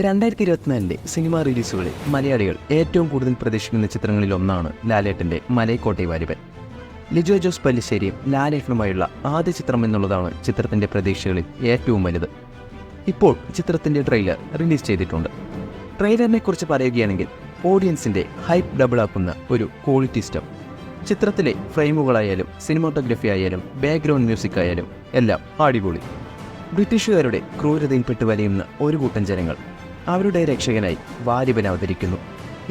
2024 cinema റിലീസുകളിൽ മലയാളികൾ ഏറ്റവും കൂടുതൽ പ്രതീക്ഷിക്കുന്ന ചിത്രങ്ങളിലൊന്നാണ് ലാലേട്ടൻ്റെ മലൈക്കോട്ടെ വാലിബൻ. ലിജോ ജോസ് പല്ലിശ്ശേരിയും ലാലേട്ടനുമായുള്ള ആദ്യ ചിത്രം എന്നുള്ളതാണ് ചിത്രത്തിൻ്റെ പ്രതീക്ഷകളിൽ ഏറ്റവും വലുത്. ഇപ്പോൾ ചിത്രത്തിൻ്റെ ട്രെയിലർ റിലീസ് ചെയ്തിട്ടുണ്ട്. ട്രെയിലറിനെ കുറിച്ച് പറയുകയാണെങ്കിൽ ഓഡിയൻസിൻ്റെ ഹൈപ്പ് ഡബിളാക്കുന്ന ഒരു ക്വാളിറ്റി സ്റ്റഫ്. ചിത്രത്തിലെ ഫ്രെയിമുകളായാലും സിനിമാറ്റോഗ്രഫി ആയാലും ബാക്ക്ഗ്രൗണ്ട് മ്യൂസിക് ആയാലും എല്ലാം അടിപൊളി. ബ്രിട്ടീഷുകാരുടെ ക്രൂരതയിൽപ്പെട്ട് വലയുന്ന ഒരു കൂട്ടം ജനങ്ങൾ അവരുടെ രക്ഷകനായി വാലിബൻ അവതരിക്കുന്നു.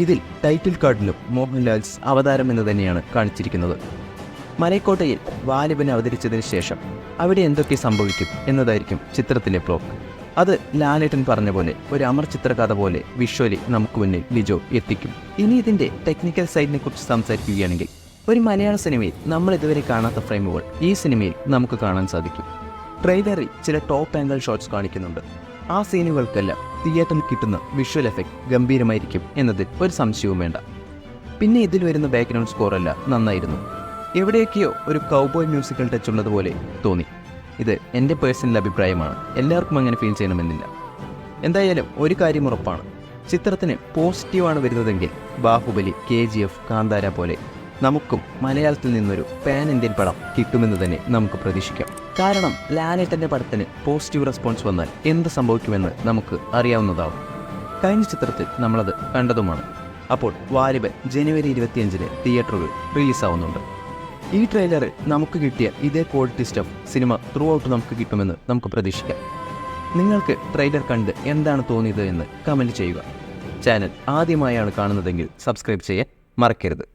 ഇതിൽ ടൈറ്റിൽ കാർഡിലും മോഹൻലാൽസ് അവതാരം എന്ന് തന്നെയാണ് കാണിച്ചിരിക്കുന്നത്. മലൈക്കോട്ടയിൽ വാലിബൻ അവതരിച്ചതിന് ശേഷം അവിടെ എന്തൊക്കെ സംഭവിക്കും എന്നതായിരിക്കും ചിത്രത്തിലെ പ്ലോട്ട്. അത് ലാലേട്ടൻ പറഞ്ഞ പോലെ ഒരു അമർ ചിത്രകഥ പോലെ വിഷ്വലി നമുക്ക് മുന്നിൽ ലിജോ എത്തിക്കും. ഇനി ഇതിൻ്റെ ടെക്നിക്കൽ സൈഡിനെ കുറിച്ച് സംസാരിക്കുകയാണെങ്കിൽ ഒരു മലയാള സിനിമയിൽ നമ്മൾ ഇതുവരെ കാണാത്ത ഫ്രെയിമുകൾ ഈ സിനിമയിൽ നമുക്ക് കാണാൻ സാധിക്കും. ട്രെയിലറിൽ ചില ടോപ്പ് ആംഗിൾ ഷോട്ട്സ് കാണിക്കുന്നുണ്ട്. ആ സീനുകൾക്കെല്ലാം തിയേറ്ററിൽ കിട്ടുന്ന വിഷ്വൽ എഫക്റ്റ് ഗംഭീരമായിരിക്കും എന്നതിൽ ഒരു സംശയവും വേണ്ട. പിന്നെ ഇതിൽ വരുന്ന ബാക്ക്ഗ്രൗണ്ട് സ്കോറെല്ലാം നന്നായിരുന്നു. എവിടെയൊക്കെയോ ഒരു കൗബോയ് മ്യൂസിക്കൽ ടച്ച് ഉള്ളതുപോലെ തോന്നി. ഇത് എൻ്റെ പേഴ്സണൽ അഭിപ്രായമാണ്, എല്ലാവർക്കും അങ്ങനെ ഫീൽ ചെയ്യണമെന്നില്ല. എന്തായാലും ഒരു കാര്യം ഉറപ്പാണ്, ചിത്രത്തിന് പോസിറ്റീവാണ് വരുന്നതെങ്കിൽ ബാഹുബലി, KGF, കാന്താര പോലെ നമുക്കും മലയാളത്തിൽ നിന്നൊരു പാൻ ഇന്ത്യൻ പടം കിട്ടുമെന്ന് തന്നെ നമുക്ക് പ്രതീക്ഷിക്കാം. കാരണം ലാലേട്ടൻ്റെ പടത്തിന് പോസിറ്റീവ് റെസ്പോൺസ് വന്നാൽ എന്ത് സംഭവിക്കുമെന്ന് നമുക്ക് അറിയാവുന്നതാവും. കഴിഞ്ഞ ചിത്രത്തിൽ നമ്മളത് കണ്ടതുമാണ്. അപ്പോൾ വാലിബൻ ജനുവരി 25 തിയേറ്ററുകൾ റിലീസാവുന്നുണ്ട്. ഈ ട്രെയിലറിൽ നമുക്ക് കിട്ടിയ ഇതേ quality stuff cinema through out നമുക്ക് കിട്ടുമെന്ന് നമുക്ക് പ്രതീക്ഷിക്കാം. നിങ്ങൾക്ക് ട്രെയിലർ കണ്ട് എന്താണ് തോന്നിയത് എന്ന് കമൻറ്റ് ചെയ്യുക. ചാനൽ ആദ്യമായാണ് കാണുന്നതെങ്കിൽ സബ്സ്ക്രൈബ് ചെയ്യാൻ മറക്കരുത്.